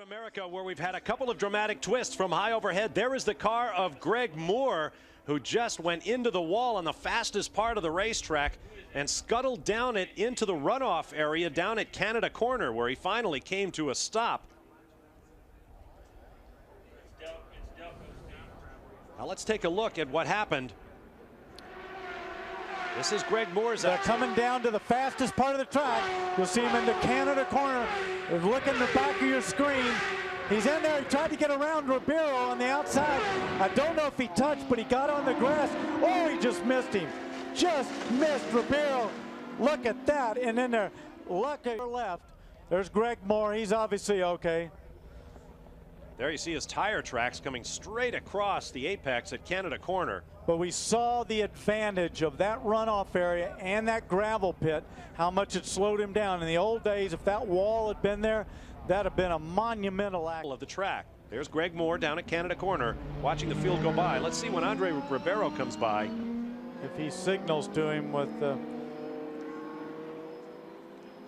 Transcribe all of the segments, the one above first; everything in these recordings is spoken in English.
America, where we've had a couple of dramatic twists from high overhead. There is the car of Greg Moore, who just went into the wall on the fastest part of the racetrack and scuttled down it into the runoff area down at Canada Corner, where he finally came to a stop. Now let's take a look at what happened. This is Greg Moore's. They're coming down to the fastest part of the track. You'll see him in the Canada Corner. Look in the back of your screen. He's in there. He tried to get around Ribeiro on the outside. I don't know if he touched, but he got on the grass. Oh, he just missed him. Just missed Ribeiro. Look at that. And then there, look at your left. There's Greg Moore. He's obviously okay. There you see his tire tracks coming straight across the apex at Canada Corner. But we saw the advantage of that runoff area and that gravel pit, how much it slowed him down. In the old days, if that wall had been there, that'd have been a monumental act of the track. There's Greg Moore down at Canada Corner, watching the field go by. Let's see when Andre Ribeiro comes by. If he signals to him with the...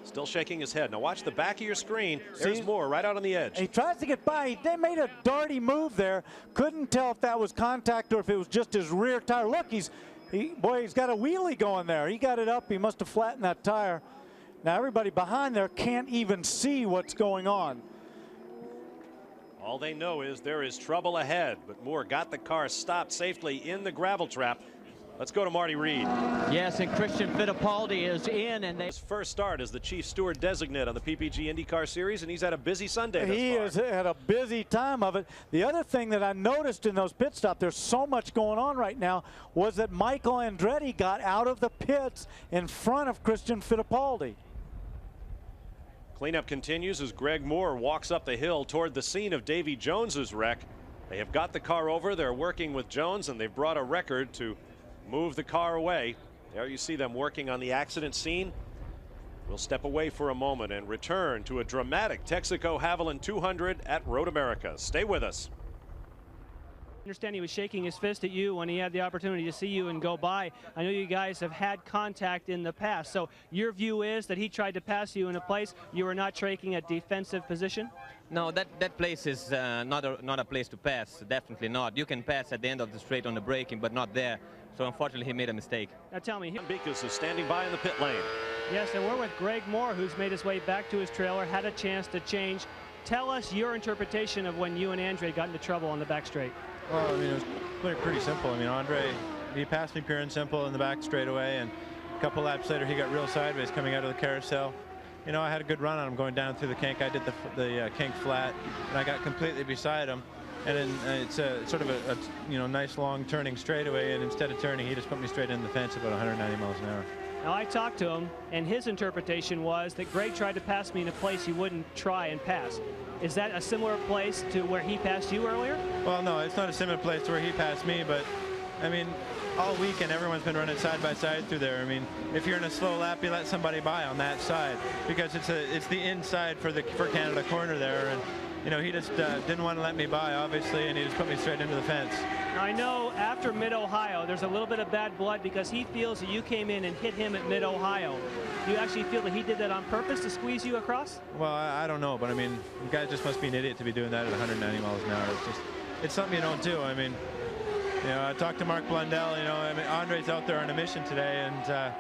Still shaking his head. Now watch the back of your screen. There's Moore right out on the edge. He tries to get by. They made a darty move there. Couldn't tell if that was contact or if it was just his rear tire. Look, he's got a wheelie going there. He got it up. He must have flattened that tire. Now everybody behind there can't even see what's going on. All they know is there is trouble ahead, but Moore got the car stopped safely in the gravel trap. Let's go to Marty Reed. Yes, and Christian Fittipaldi is in, and his first start as the chief steward designate on the PPG IndyCar Series, and he's had a busy Sunday thus far. He has had a busy time of it. The other thing that I noticed in those pit stops, there's so much going on right now, was that Michael Andretti got out of the pits in front of Christian Fittipaldi. Cleanup continues as Greg Moore walks up the hill toward the scene of Davy Jones's wreck. They have got the car over. They're working with Jones, and they've brought a record to move the car away. There you see them working on the accident scene. We'll step away for a moment and return to a dramatic Texaco Havoline 200 at Road America. Stay with us. I understand he was shaking his fist at you when he had the opportunity to see you and go by. I know you guys have had contact in the past, so your view is that he tried to pass you in a place you were not taking a defensive position? No, that place is not a place to pass. Definitely not. You can pass at the end of the straight on the braking, but not there. So unfortunately, he made a mistake. Now tell me, Beekes is standing by in the pit lane. Yes, and we're with Greg Moore, who's made his way back to his trailer, had a chance to change. Tell us your interpretation of when you and Andre got into trouble on the back straight. Well, I mean, it was pretty simple. I mean, Andre, he passed me pure and simple in the back straightaway, and a couple laps later, he got real sideways coming out of the carousel. You know, I had a good run on him going down through the kink. I did the kink flat, and I got completely beside him. And then it's sort of a nice long turning straightaway, and instead of turning, he just put me straight in the fence about 190 miles an hour. Now I talked to him, and his interpretation was that Greg tried to pass me in a place he wouldn't try and pass. Is that a similar place to where he passed you earlier? Well, no, it's not a similar place to where he passed me, but I mean, all weekend everyone's been running side by side through there. I mean, if you're in a slow lap, you let somebody by on that side because it's the inside for Canada Corner there, and you know, he just didn't want to let me by, obviously, and he just put me straight into the fence. Now, I know after Mid-Ohio, there's a little bit of bad blood because he feels that you came in and hit him at Mid-Ohio. Do you actually feel that he did that on purpose to squeeze you across? Well, I don't know, but I mean, the guy just must be an idiot to be doing that at 190 miles an hour. It's something you don't do. I mean, you know, I talked to Mark Blundell. You know, I mean, Andre's out there on a mission today, and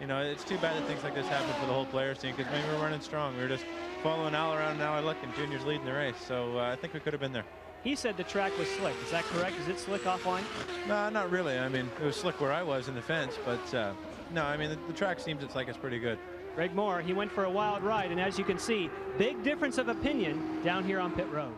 you know, it's too bad that things like this happen for the whole players team because maybe we're running strong. We were just following Al around, and now I look, and Junior's leading the race. So I think we could have been there. He said the track was slick. Is that correct? Is it slick offline? No, not really. I mean, it was slick where I was in the fence, but no, I mean, the track seems it's pretty good. Greg Moore, he went for a wild ride, and as you can see, big difference of opinion down here on pit road.